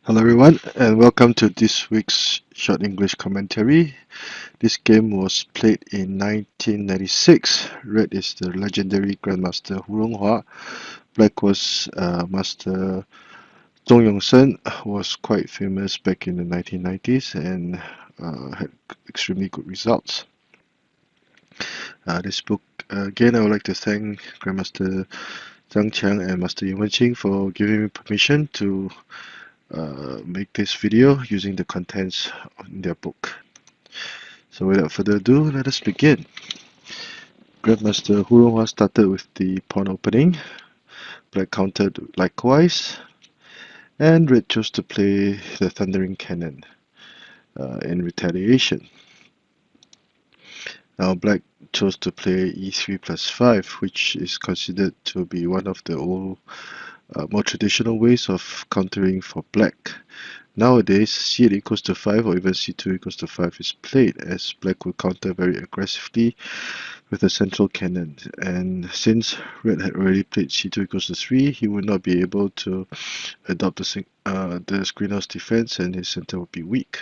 Hello everyone and welcome to this week's short English commentary. This game was played in 1996. Red is the legendary Grandmaster Hu Ronghua. Black was Master Zong Yongsen, was quite famous back in the 1990s and had extremely good results. This book, again, I would like to thank Grandmaster Xiangqi and Master Wen for giving me permission to make this video using the contents in their book. So without further ado, let us begin. Grandmaster Hu Ronghua started with the pawn opening. Black countered likewise, and Red chose to play the Thundering Cannon in retaliation. Now Black chose to play e3 plus 5, which is considered to be one of the old, more traditional ways of countering for Black. Nowadays, c8 equals to 5 or even c2 equals to 5 is played, as Black will counter very aggressively with a central cannon. And since Red had already played c2 equals to 3, he would not be able to adopt the screenhouse defense, and his center would be weak.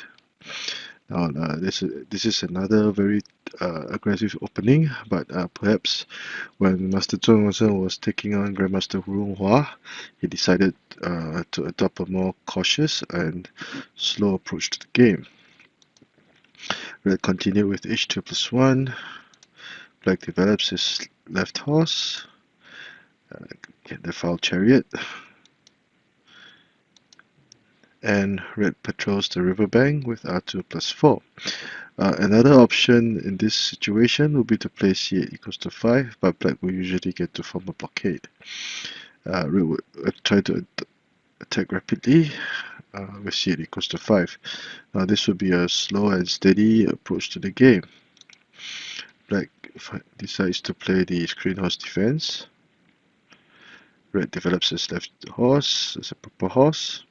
Now, this is another very aggressive opening, but perhaps when Master Zong Yongsen was taking on Grandmaster Hu Ronghua, he decided to adopt a more cautious and slow approach to the game. Red continued with h2 plus 1. Black develops his left horse, get the foul chariot, and Red patrols the riverbank with r2 plus 4. Another option in this situation would be to play c8 equals to 5, but Black will usually get to form a blockade. Red would try to attack rapidly with c8 equals to 5. Now this would be a slow and steady approach to the game. Black decides to play the screenhouse defense. Red develops his left horse as a proper horse.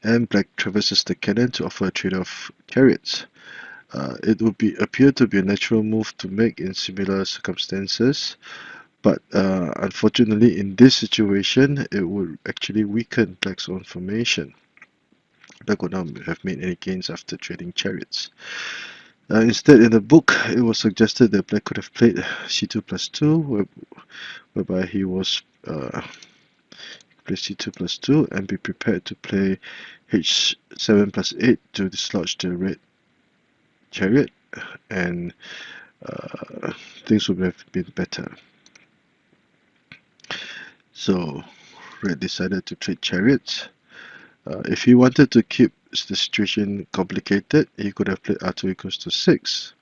And Black traverses the cannon to offer a trade of chariots. It would appear to be a natural move to make in similar circumstances, but unfortunately in this situation it would actually weaken Black's own formation. Black would not have made any gains after trading chariots. Instead, in the book, it was suggested that Black could have played c2 plus 2, whereby he was play c2 plus 2 and be prepared to play h7 plus 8 to dislodge the red chariot, and things would have been better. So Red decided to trade chariots. If he wanted to keep the situation complicated, he could have played r2 equals to 6.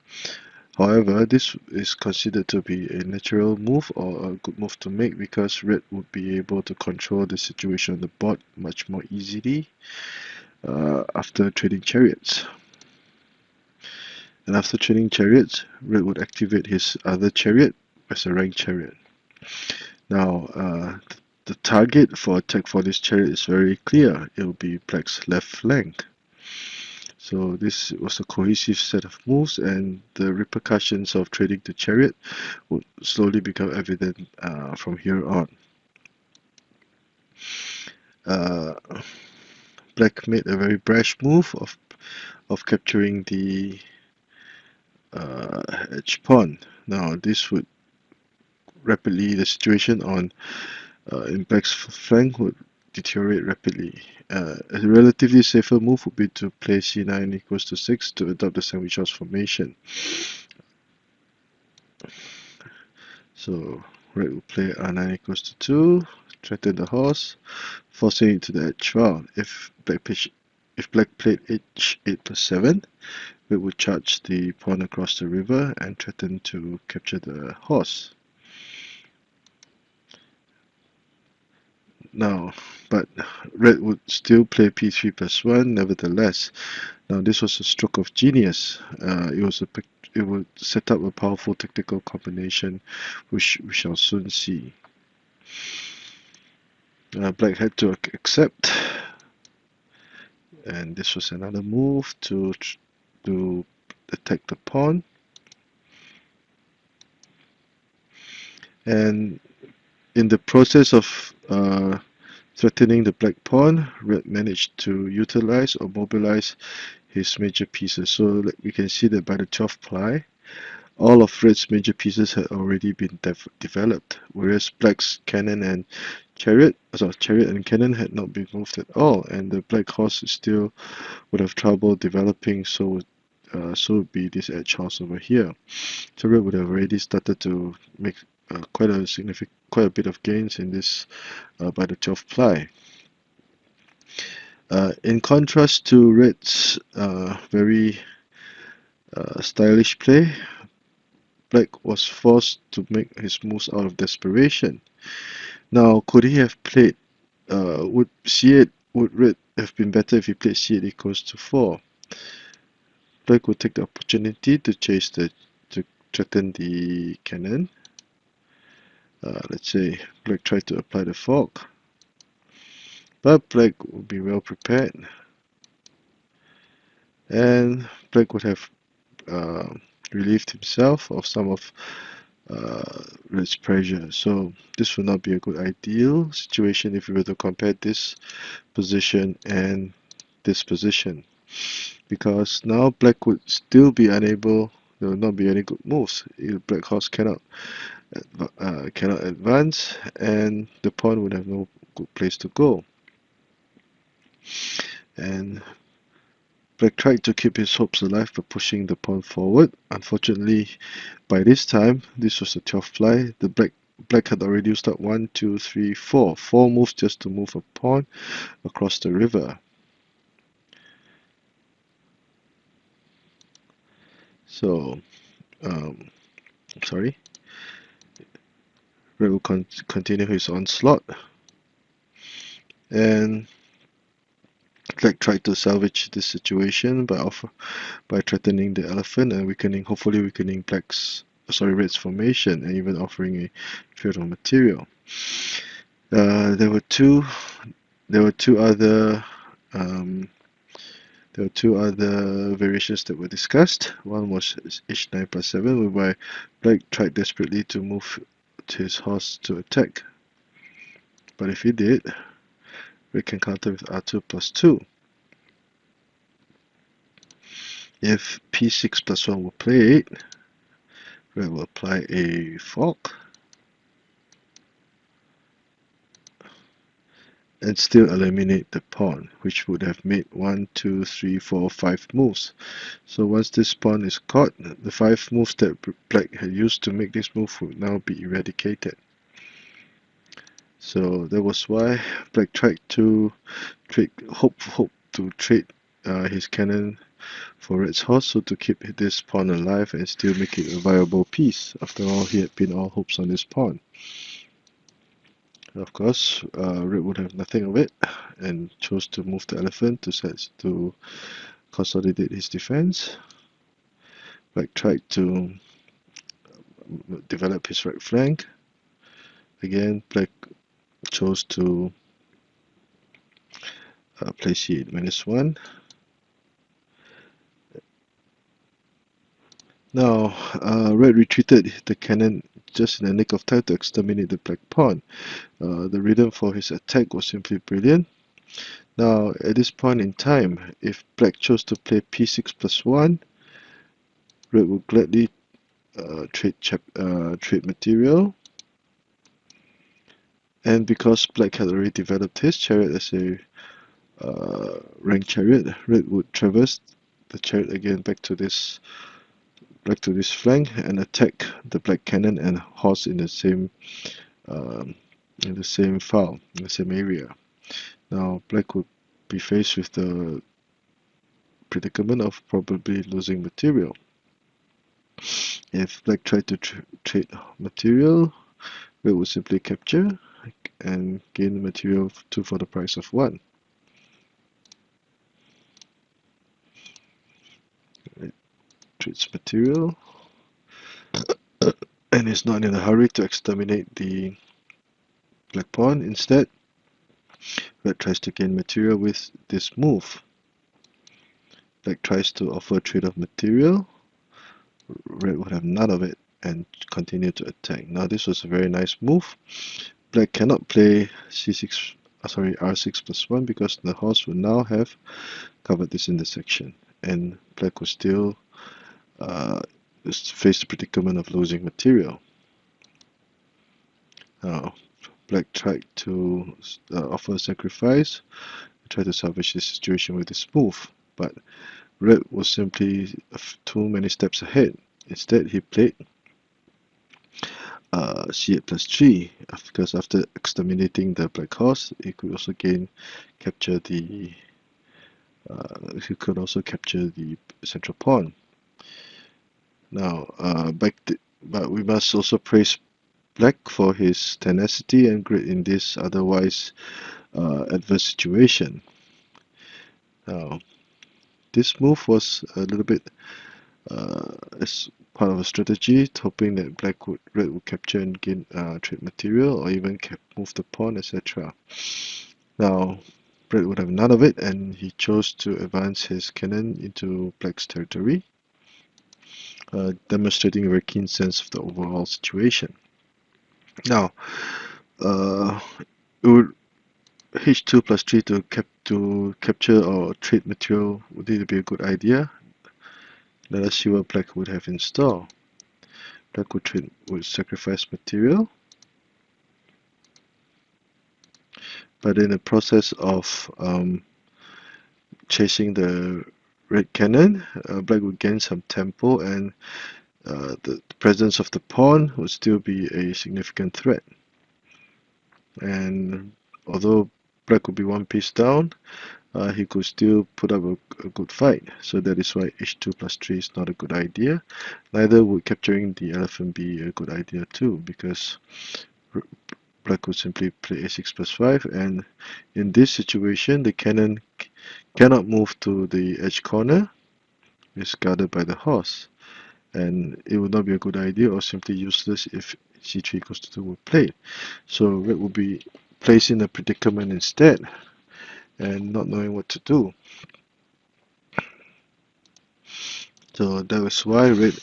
However, this is considered to be a natural move or a good move to make, because Red would be able to control the situation on the board much more easily after trading chariots. And after trading chariots, Red would activate his other chariot as a ranked chariot. Now, the target for attack for this chariot is very clear. It will be Black's left flank. So this was a cohesive set of moves, and the repercussions of trading the chariot would slowly become evident from here on. Black made a very brash move of capturing the edge pawn. Now this would rapidly, the situation on in Black's flank would deteriorate rapidly. A relatively safer move would be to play c9 equals to 6 to adopt the sandwich horse formation. So Red will play r9 equals to 2, threaten the horse, forcing it to the edge file. If Black played h8 plus 7, Red would charge the pawn across the river and threaten to capture the horse. Now, but Red would still play p3 plus 1 nevertheless. Now this was a stroke of genius. It would set up a powerful tactical combination, which we shall soon see. Black had to accept, and this was another move to attack the pawn. And in the process of Threatening the black pawn, red managed to utilize or mobilize his major pieces. So we can see that by the 12th ply, all of red's major pieces had already been developed, whereas black's cannon and chariot and cannon had not been moved at all, and the black horse still would have trouble developing, so would be this edge horse over here. So red would have already started to make quite a bit of gains in this by the 12th ply. In contrast to red's very stylish play, black was forced to make his moves out of desperation. Now, could he have played, would red have been better if he played c8 equals to 4? Black would take the opportunity to threaten the cannon. Let's say black tried to apply the fork, but black would be well prepared, and black would have relieved himself of some of red's pressure. So this would not be a good ideal situation if we were to compare this position and this position, because now black would still be unable, there will not be any good moves. Black horse cannot advance, and the pawn would have no good place to go. And black tried to keep his hopes alive by pushing the pawn forward. Unfortunately, by this time, this was the 12th ply, the black had already used up 1, 2, 3, 4 moves just to move a pawn across the river. So, red will continue his onslaught, and black tried to salvage this situation by threatening the elephant and hopefully weakening red's formation, and even offering a trade of material. There were two other variations that were discussed. One was h9 plus 7, whereby black tried desperately to move his horse to attack. But if he did, red can counter with r2 plus 2. If p6 plus 1 were played, red will apply a fork and still eliminate the pawn, which would have made 1, 2, 3, 4, 5 moves. So once this pawn is caught, the 5 moves that black had used to make this move would now be eradicated. So that was why black tried to hope to trade his cannon for red's horse, so to keep this pawn alive and still make it a viable piece. After all, he had pinned all hopes on this pawn. Of course, red would have nothing of it and chose to move the elephant to consolidate his defense. Black tried to develop his right flank. Again, black chose to play c8 minus 1. Now, red retreated the cannon just in the nick of time to exterminate the black pawn. The rhythm for his attack was simply brilliant. Now, at this point in time, if black chose to play p6 plus 1, red would gladly trade material. And because black had already developed his chariot as a ranked chariot, red would traverse the chariot again back to this flank and attack the black cannon and horse in the same file, in the same area. Now black would be faced with the predicament of probably losing material. If black tried to trade material, red would simply capture and gain material 2 for the price of 1. It trades material and is not in a hurry to exterminate the black pawn. Instead, red tries to gain material with this move. Black tries to offer a trade of material. Red would have none of it and continue to attack. Now this was a very nice move. Black cannot play c6 r6 plus 1, because the horse will now have covered this intersection, and black will still face the predicament of losing material. Now, black tried to offer a sacrifice, try to salvage this situation with this move, but red was simply too many steps ahead. Instead, he played c8 plus 3, because after exterminating the black horse, he could also capture the central pawn. Now, but we must also praise black for his tenacity and grit in this otherwise adverse situation. Now, this move was a little bit as part of a strategy, hoping that red would capture and gain trade material, or even move the pawn, etc. Now, red would have none of it, and he chose to advance his cannon into black's territory, demonstrating a very keen sense of the overall situation. Now, h2 plus 3 to capture or trade material would need to be a good idea. Let us see what black would have in store. Black would sacrifice material, but in the process of chasing the red cannon, black would gain some tempo, and the presence of the pawn would still be a significant threat. And although black would be one piece down, he could still put up a good fight. So that is why h2 plus 3 is not a good idea. Neither would capturing the elephant be a good idea too, because black would simply play a6 plus 5, and in this situation the cannon cannot move to the edge corner. It's guarded by the horse, and it would not be a good idea or simply useless if c3 equals to 2 were played. So red would be placed in a predicament instead, and not knowing what to do. So that was why red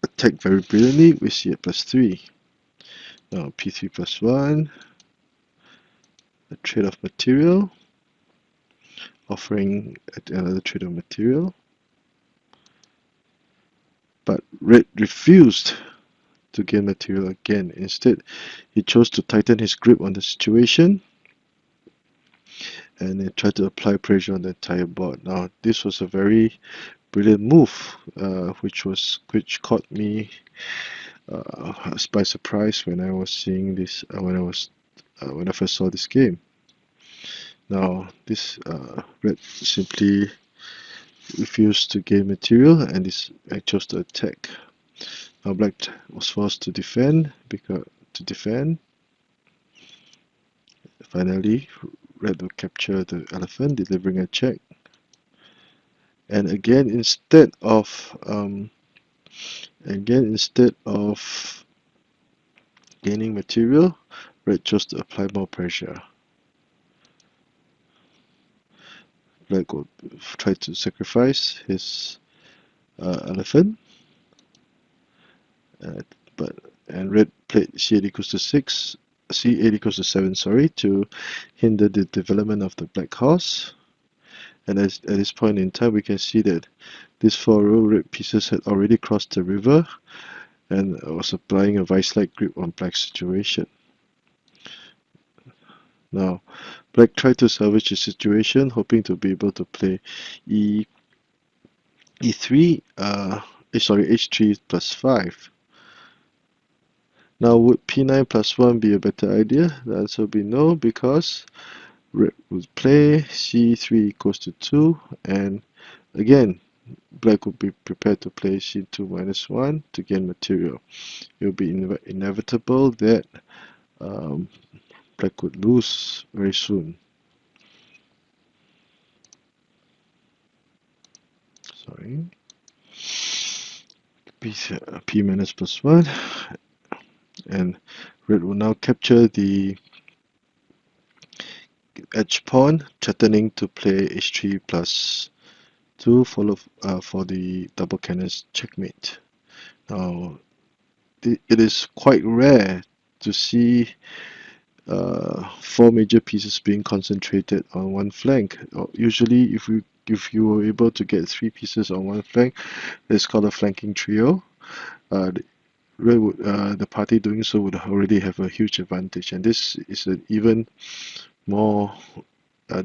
attacked very brilliantly with c8 plus 3. Now p3 plus 1, a trade of material, offering another trade of material. But red refused to gain material again. Instead, he chose to tighten his grip on the situation, and he tried to apply pressure on the entire board. Now, this was a very brilliant move, which caught me by surprise when I was seeing this. When I first saw this game. Now, this red simply refused to gain material, and chose to attack. Now, black was forced to defend. Finally, red will capture the elephant, delivering a check. And again, instead of gaining material, red chose to apply more pressure. Black will try to sacrifice his elephant, and red played c8 equals to 6, c8 equals to 7, to hinder the development of the black horse. And at this point in time, we can see that these 4 red pieces had already crossed the river and was applying a vice-like grip on black's situation. Now, black tried to salvage the situation, hoping to be able to play h3 plus 5. Now, would p9 plus 1 be a better idea? The answer would be no, because red would play c3 equals to 2, and again, black would be prepared to play c2 minus 1 to gain material. It would be inevitable that black would lose very soon. P minus plus 1, and red will now capture the edge pawn, threatening to play h3 plus 2 for the double cannon's checkmate. Now, it is quite rare to see 4 major pieces being concentrated on one flank. Usually, if you were able to get 3 pieces on one flank, it's called a flanking trio. The party doing so would already have a huge advantage, and this is an even more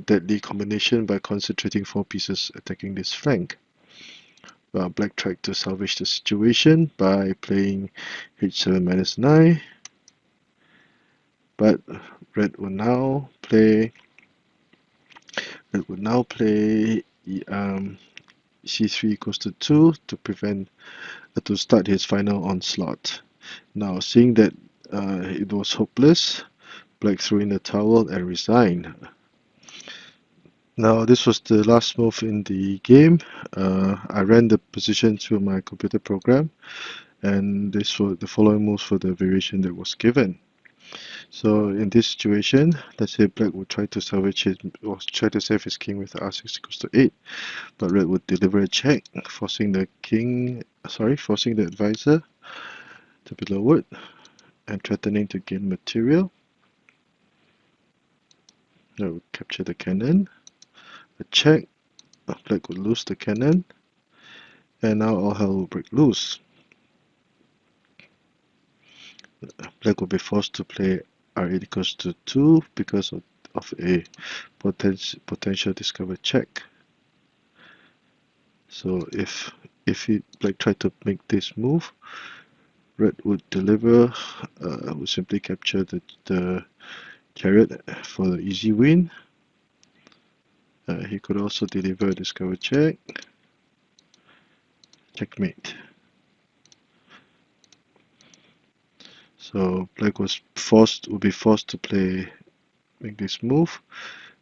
deadly combination by concentrating 4 pieces attacking this flank. Black tried to salvage the situation by playing h7 minus 9, but red would now play c3 equals to 2 to prevent to start his final onslaught. Now, seeing that it was hopeless, Black threw in the towel and resigned. Now, this was the last move in the game. I ran the position through my computer program, and this was the following moves for the variation that was given. So in this situation, let's say Black would try to salvage his, or try to save his king with r6 equals to 8, but Red would deliver a check, forcing the advisor to be lowered and threatening to gain material. Red would capture the cannon, a check, Black would lose the cannon, and now all hell will break loose. Black will be forced to play r8 equals to 2 because of a potential discovered check. So if Black tried to make this move, Red would deliver, would simply capture the Chariot for the easy win. He could also deliver a discover check. Checkmate. So Black would be forced to make this move.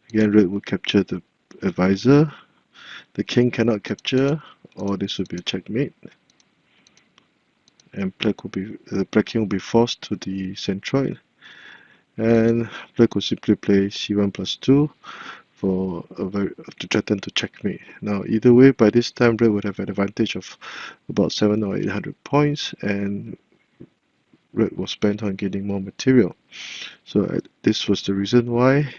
Again, Red would capture the advisor. The king cannot capture, or this would be a checkmate. And the Black king will be forced to the centroid. And Black will simply play c1 plus 2 to threaten to checkmate. Now, either way, by this time, Red would have an advantage of about 700 or 800 points, and Red was bent on getting more material. So this was the reason why.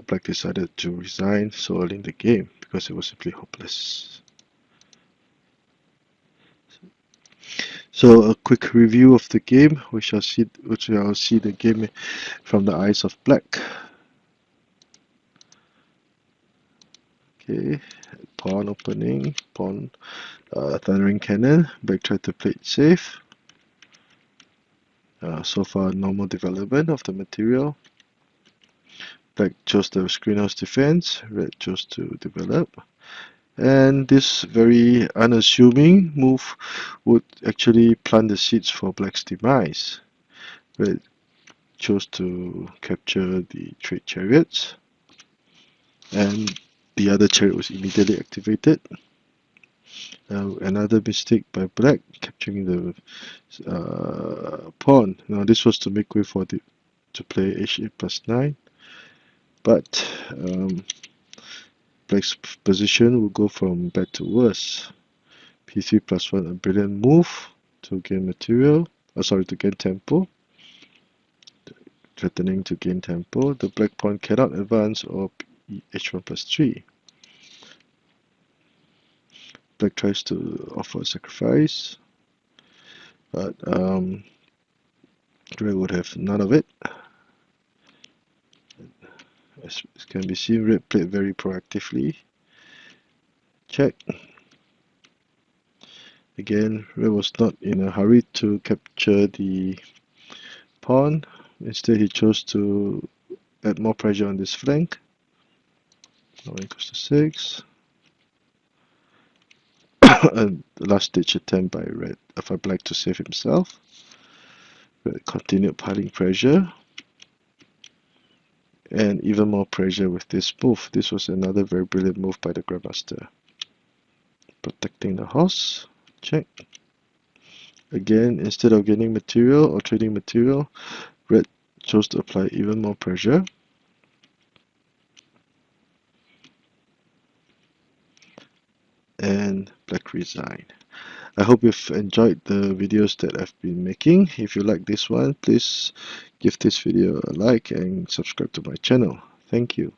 Black decided to resign so early in the game, because it was simply hopeless. So a quick review of the game. We shall see the game from the eyes of Black. Okay, pawn opening, pawn thundering cannon. Black tried to play it safe. So far, normal development of the material. Black chose the screenhouse defense. Red chose to develop. And this very unassuming move would actually plant the seeds for Black's demise. Red chose to capture the trade chariots, and the other chariot was immediately activated. Another mistake by Black, capturing the pawn. Now this was to make way to play h8 plus 9, but Black's position will go from bad to worse. p3 plus 1, a brilliant move to gain material, to gain tempo. Threatening to gain tempo. The black pawn cannot advance, or h1 plus 3. Black tries to offer a sacrifice, but Red would have none of it. As can be seen, Red played very proactively. Check. Again, Red was not in a hurry to capture the pawn. Instead, he chose to add more pressure on this flank. Now equals to 6. And the last ditch attempt by Black to save himself. Red continued piling pressure, and even more pressure with this move. This was another very brilliant move by the Grandmaster. Protecting the horse. Check. Again, instead of gaining material or trading material, Red chose to apply even more pressure. And Black resigned. I hope you've enjoyed the videos that I've been making. If you like this one, please give this video a like and subscribe to my channel. Thank you.